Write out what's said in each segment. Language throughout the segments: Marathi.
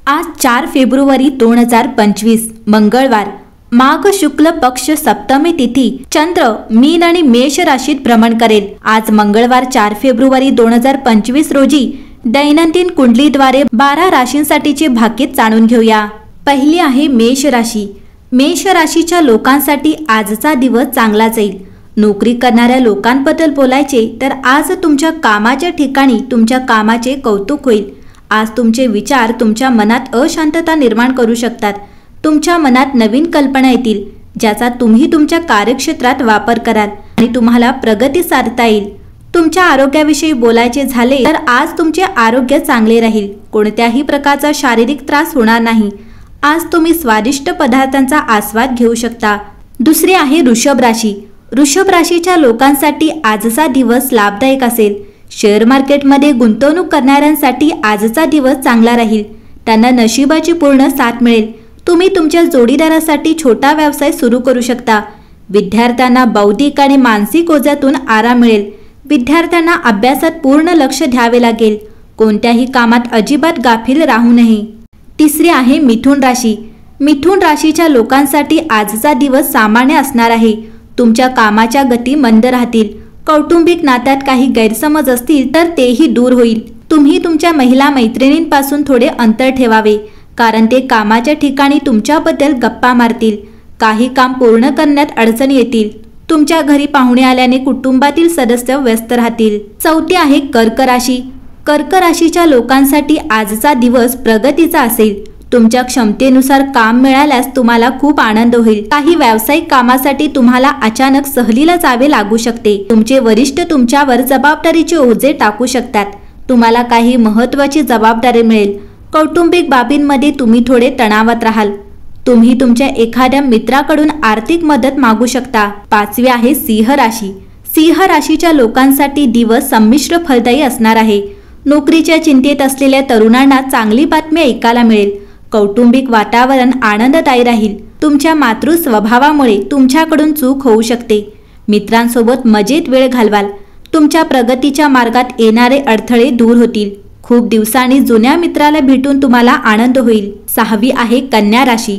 आज 4 फेब्रुवारी 2025 मंगळवार, माघ शुक्ल पक्ष सप्तमी तिथी. चंद्र मीन आणि मेष राशीत भ्रमण करेल. आज मंगळवार 4 फेब्रुवारी 2025 रोजी दैनंदिन कुंडलीद्वारे 12 राशींसाठीचे भाग्य जाणून घेऊया. पहिली आहे मेष राशी. मेष राशीच्या लोकांसाठी आजचा दिवस चांगला जाईल. नोकरी करणाऱ्या लोकांबद्दल बोलायचे तर आज तुमच्या कामाच्या ठिकाणी तुमच्या कामाचे कौतुक होईल. आज तुमचे विचार तुमच्या मनात अशांतता निर्माण करू शकतात. तुमच्या मनात नवीन कल्पना येतील ज्याचा तुम्ही तुमच्या कार्यक्षेत्रात वापर कराल आणि तुम्हाला प्रगती साधता येईल. तुमच्या आरोग्याविषयी बोलायचे झाले तर आज तुमचे आरोग्य चांगले राहील. कोणत्याही प्रकारचा शारीरिक त्रास होणार नाही. आज तुम्ही स्वादिष्ट पदार्थांचा आस्वाद घेऊ शकता. दुसरी आहे वृषभ राशी. वृषभ राशीच्या लोकांसाठी आजचा दिवस लाभदायक असेल. शेअर मार्केटमध्ये गुंतवणूक करणाऱ्यांसाठी आजचा दिवस चांगला राहील. त्यांना नशिबाची पूर्ण साथ मिळेल. तुम्ही तुमच्या जोडीदारासाठी छोटा व्यवसाय सुरू करू शकता. विद्यार्थ्यांना बौद्धिक आणि मानसिक ओझ्यातून आराम मिळेल. विद्यार्थ्यांना अभ्यासात पूर्ण लक्ष द्यावे लागेल. कोणत्याही कामात अजिबात गाफील राहू नये. तिसरी आहे मिथुन राशी. मिथुन राशीच्या लोकांसाठी आजचा दिवस सामान्य असणार आहे. तुमच्या कामाच्या गती मंद राहतील. कौटुंबिक नात्यात काही गैरसमज असतील तर तेही दूर होईल. तुम्ही तुमच्या महिला मैत्रिणींपासून थोडे अंतर ठेवावे कारण ते कामाच्या ठिकाणी तुमच्याबद्दल गप्पा मारतील. काही काम पूर्ण करण्यात अडचणी येतील. तुमच्या घरी पाहुणे आल्याने कुटुंबातील सदस्य व्यस्त राहतील. चौथी आहे कर्क राशी. कर्क राशीच्या लोकांसाठी आजचा दिवस प्रगतीचा असेल. तुमच्या क्षमतेनुसार काम मिळाल्यास तुम्हाला खूप आनंद होईल. काही व्यावसायिक कामासाठी तुम्हाला अचानक सहलीला जावे लागू शकते. तुमचे वरिष्ठ तुमच्यावर जबाबदारीचे ओझे टाकू शकतात. तुम्हाला काही महत्त्वाची जबाबदारी मिळेल. कौटुंबिक बाबींमध्ये तुम्ही थोडे तणावात राहाल. तुम्ही तुमच्या एखाद्या मित्राकडून आर्थिक मदत मागू शकता. पाचवी आहे सिंह राशी. सिंह राशीच्या लोकांसाठी दिवस संमिश्र फलदायी असणार आहे. नोकरीच्या चिंतेत असलेल्या तरुणांना चांगली बातमी ऐकायला मिळेल. कौटुंबिक वातावरण आनंददायी राहील. तुमच्या मातृ स्वभावामुळे तुमच्याकडून चूक होऊ शकते. मित्रांसोबत मजेत वेळ घालवाल. तुमच्या प्रगतीच्या मार्गात येणारे अडथळे दूर होतील. खूप दिवसांनी जुन्या मित्राला भेटून तुम्हाला आनंद होईल. सहावी आहे कन्या राशी.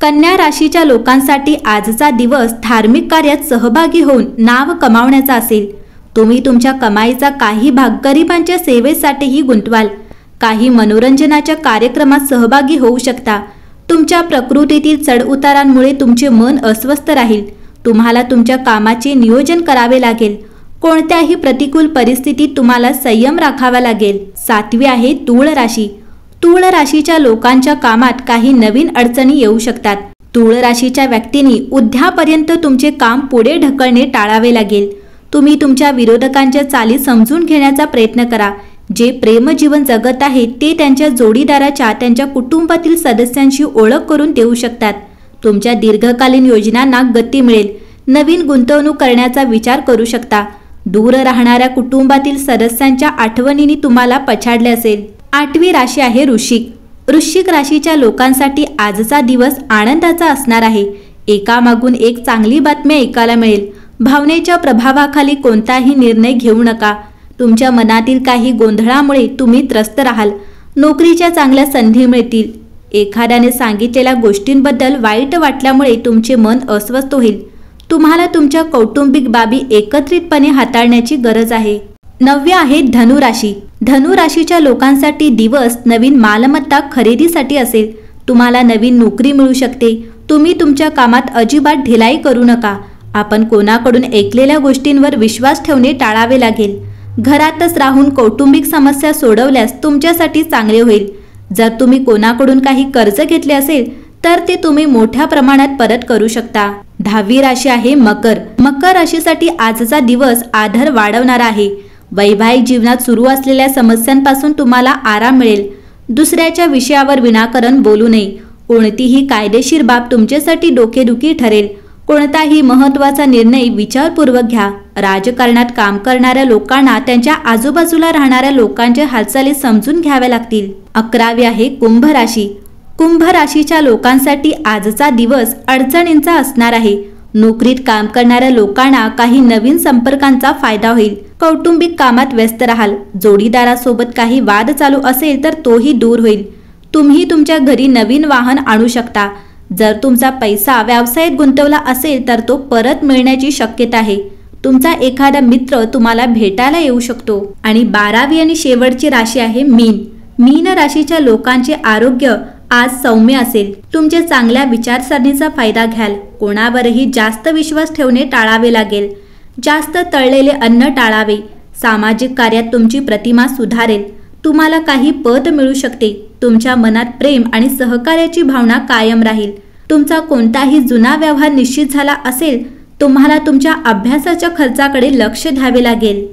कन्या राशीच्या लोकांसाठी आजचा दिवस धार्मिक कार्यात सहभागी होऊन नाव कमावण्याचा असेल. तुम्ही तुमच्या कमाईचा काही भाग गरिबांच्या सेवेसाठीही गुंतवाल. काही मनोरंजनाच्या कार्यक्रमात सहभागी होऊ शकता. तुमच्या प्रकृतीतील चढउतारांमुळे तुमचे मन अस्वस्थ राहील. तुम्हाला तुमच्या कामाचे नियोजन करावे लागेल. कोणत्याही प्रतिकूल परिस्थितीत तुम्हाला संयम राखावा लागेल. सातवी आहे तूळ राशी. तूळ राशीच्या लोकांच्या कामात काही नवीन अडचणी येऊ शकतात. तूळ राशीच्या व्यक्तींनी उद्यापर्यंत तुमचे काम पुढे ढकलणे टाळावे लागेल. तुम्ही तुमच्या विरोधकांच्या चाली समजून घेण्याचा प्रयत्न करा. जे प्रेमजीवन जगत आहेत ते त्यांच्या जोडीदाराच्या त्यांच्या कुटुंबातील सदस्यांशी ओळख करून देऊ शकतात. तुमच्या दीर्घकालीन योजनांना गती मिळेल. नवीन गुंतवणूक करण्याचा विचार करू शकता. दूर राहणाऱ्या कुटुंबातील सदस्यांच्या आठवणींनी तुम्हाला पछाडले असेल. आठवी राशी आहे वृश्चिक. वृश्चिक राशीच्या लोकांसाठी आजचा दिवस आनंदाचा असणार आहे. एकामागून एक चांगली बातमी ऐकायला मिळेल. भावनेच्या प्रभावाखाली कोणताही निर्णय घेऊ नका. तुमच्या मनातील काही गोंधळामुळे तुम्ही त्रस्त राहाल. नोकरीच्या चांगल्या संधी मिळतील. एखाद्याने सांगितलेल्या गोष्टींबद्दल वाईट वाटल्यामुळे तुमचे मन अस्वस्थ होईल. तुम्हाला तुमच्या कौटुंबिक बाबी एकत्रितपणे हाताळण्याची गरज आहे. नववी आहे धनु राशी. धनु राशीच्या लोकांसाठी दिवस नवीन मालमत्ता खरेदीसाठी असेल. तुम्हाला नवीन नोकरी मिळू शकते. तुम्ही तुमच्या कामात अजिबात ढिलाई करू नका. आपण कोणाकडून ऐकलेल्या गोष्टींवर विश्वास ठेवणे टाळावे लागेल. घरातच राहून कौटुंबिक समस्या सोडवल्यास तुमच्यासाठी चांगले होईल. जर तुम्ही कोणाकडून काही कर्ज घेतले असेल तर ते तुम्ही मोठ्या प्रमाणात परत करू शकता. 10वी राशी आहे मकर. मकर राशीसाठी आजचा दिवस आधार वाढवणारा आहे. वैवाहिक जीवनात सुरू असलेल्या समस्यांपासून तुम्हाला आराम मिळेल. दुसऱ्याच्या विषयावर विनाकारण बोलू नये. कोणतीही कायदेशीर बाब तुमच्यासाठी डोकेदुखी ठरेल. कोणताही महत्त्वाचा निर्णय विचारपूर्वक घ्या. राजकारणात काम करणाऱ्या लोकांना त्यांच्या आजूबाजूला राहणाऱ्या लोकांच्या हालचाली समजून घ्याव्या लागतील. 11वी आहे कुंभ राशी. कुंभ राशीच्या लोकांसाठी आजचा दिवस अडचणींचा असणार आहे. नोकरीत काम करणाऱ्या लोकांना काही नवीन संपर्कांचा फायदा होईल. कौटुंबिक कामात व्यस्त राहाल. जोडीदारासोबत काही वाद चालू असेल तर तोही दूर होईल. तुम्ही तुमच्या घरी नवीन वाहन आणू शकता. जर तुमचा पैसा व्यवसायात गुंतवला असेल तर तो परत मिळण्याची शक्यता आहे. तुमचा एखादा मित्र तुम्हाला भेटायला येऊ शकतो. आणि 12वी आणि शेवटची राशी आहे मीन. मीन राशीच्या लोकांचे आरोग्य आज सौम्य असेल. तुमच्या चांगल्या विचारसरणीचा फायदा घ्याल. कोणावरही जास्त विश्वास ठेवणे टाळावे लागेल. जास्त तळलेले अन्न टाळावे. सामाजिक कार्यात तुमची प्रतिमा सुधारेल. तुम्हाला काही पद मिळू शकते. तुमच्या मनात प्रेम आणि सहकार्याची भावना कायम राहील. तुमचा कोणताही जुना व्यवहार निश्चित झाला असेल. तुम्हाला तुमच्या अभ्यासाच्या खर्चाकडे लक्ष द्यावे लागेल.